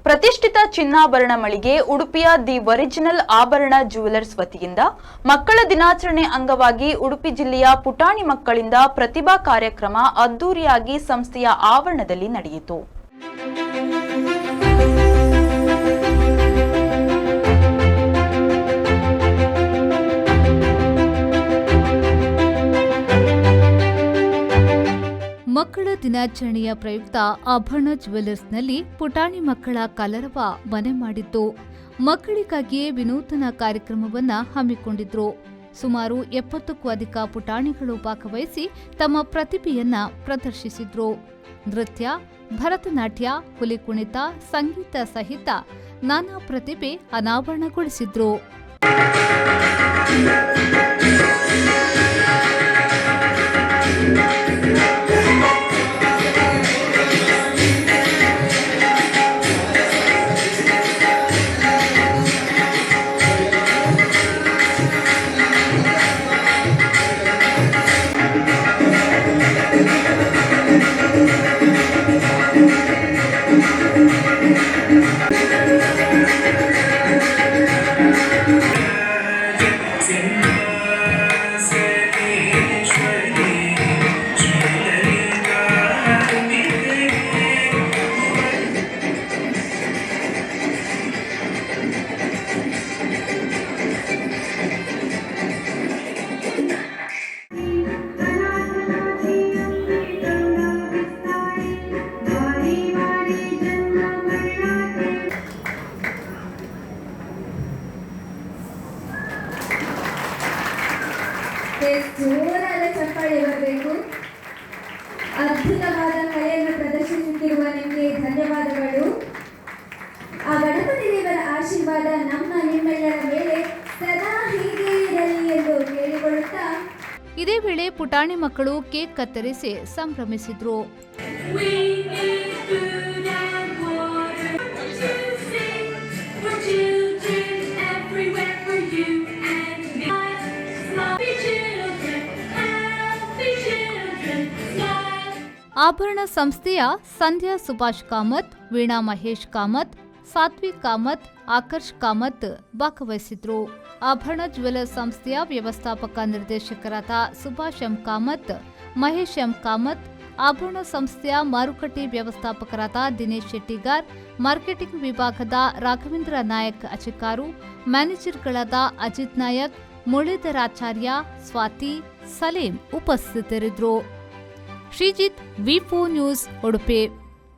ಪ್ರತಿಷ್ಠಿತ ಚಿನ್ನಾಭರಣ ಮಳಿಗೆ ಉಡುಪಿಯ ದಿ ಒರಿಜಿನಲ್ ಆಭರಣ ಜ್ಯುವೆಲರ್ಸ್ ವತಿಯಿಂದ ಮಕ್ಕಳ ದಿನಾಚರಣೆ ಅಂಗವಾಗಿ ಉಡುಪಿ ಜಿಲ್ಲೆಯ ಪುಟಾಣಿ ಮಕ್ಕಳಿಂದ ಪ್ರತಿಭಾ ಕಾರ್ಯಕ್ರಮ ಅದ್ದೂರಿಯಾಗಿ ಸಂಸ್ಥೆಯ ಆವರಣದಲ್ಲಿ ನಡೆಯಿತು. ಮಕ್ಕಳ ದಿನಾಚರಣೆಯ ಪ್ರಯುಕ್ತ ಆಭರಣ ಜ್ಯುವೆಲರ್ಸ್ನಲ್ಲಿ ಪುಟಾಣಿ ಮಕ್ಕಳ ಕಲರವ ಮನೆ ಮಾಡಿತ್ತು. ಮಕ್ಕಳಿಗಾಗಿಯೇ ವಿನೂತನ ಕಾರ್ಯಕ್ರಮವನ್ನು ಹಮ್ಮಿಕೊಂಡಿದ್ರು. ಸುಮಾರು 70ಕ್ಕೂ ಅಧಿಕ ಪುಟಾಣಿಗಳು ಭಾಗವಹಿಸಿ ತಮ್ಮ ಪ್ರತಿಭೆಯನ್ನ ಪ್ರದರ್ಶಿಸಿದ್ರು. ನೃತ್ಯ, ಭರತನಾಟ್ಯ, ಹುಲಿ ಕುಣಿತ, ಸಂಗೀತ ಸಹಿತ ನಾನಾ ಪ್ರತಿಭೆ ಅನಾವರಣಗೊಳಿಸಿದ್ರು. ಜೋರಾದ ಚಪ್ಪಾಳೆ ಬರಬೇಕು. ಅದ್ಭುತವಾದ ಕಲೆಯನ್ನು ಪ್ರದರ್ಶಿಸುತ್ತಿರುವ ನಿಮಗೆ ಧನ್ಯವಾದಗಳು. ಆ ಗಣಪತಿ ದೇವರ ಆಶೀರ್ವಾದ ನಿಮ್ಮೆಲ್ಲರ ಮೇಲೆ ಸದಾ ಹೀಗೆ ಇರಲಿ ಎಂದು ಕೇಳಿಕೊಳ್ಳುತ್ತಾ ಇದೇ ವೇಳೆ ಪುಟಾಣಿ ಮಕ್ಕಳು ಕೇಕ್ ಕತ್ತರಿಸಿ ಸಂಭ್ರಮಿಸಿದ್ರು. ಆಭರಣ ಸಂಸ್ಥೆಯ ಸಂಧ್ಯಾ ಸುಭಾಷ್ ಕಾಮತ್, ವೀಣಾ ಮಹೇಶ್ ಕಾಮತ್, ಸಾತ್ವಿಕ್ ಕಾಮತ್, ಆಕರ್ಷ್ ಕಾಮತ್ ಭಾಗವಹಿಸಿದ್ರು. ಆಭರಣ ಜ್ಯುವೆಲರ್ಸ್ ಸಂಸ್ಥೆಯ ವ್ಯವಸ್ಥಾಪಕ ನಿರ್ದೇಶಕರಾದ ಸುಭಾಷ್ ಎಂ ಕಾಮತ್, ಮಹೇಶ್ ಎಂ ಕಾಮತ್, ಆಭರಣ ಸಂಸ್ಥೆಯ ಮಾರುಕಟ್ಟೆ ವ್ಯವಸ್ಥಾಪಕರಾದ ದಿನೇಶ್ ಶೆಟ್ಟಿಗಾರ್, ಮಾರ್ಕೆಟಿಂಗ್ ವಿಭಾಗದ ರಾಘವೇಂದ್ರ ನಾಯಕ್ ಅಚಿಕಾರು, ಮ್ಯಾನೇಜರ್ಗಳಾದ ಅಜಿತ್ ನಾಯಕ್, ಮುರಳೀಧರಾಚಾರ್ಯ, ಸ್ವಾತಿ, ಸಲೀಂ ಉಪಸ್ಥಿತರಿದ್ದರು. ಶ್ರೀಜಿತ್, ವಿ4 ನ್ಯೂಸ್, ಉಡುಪಿ.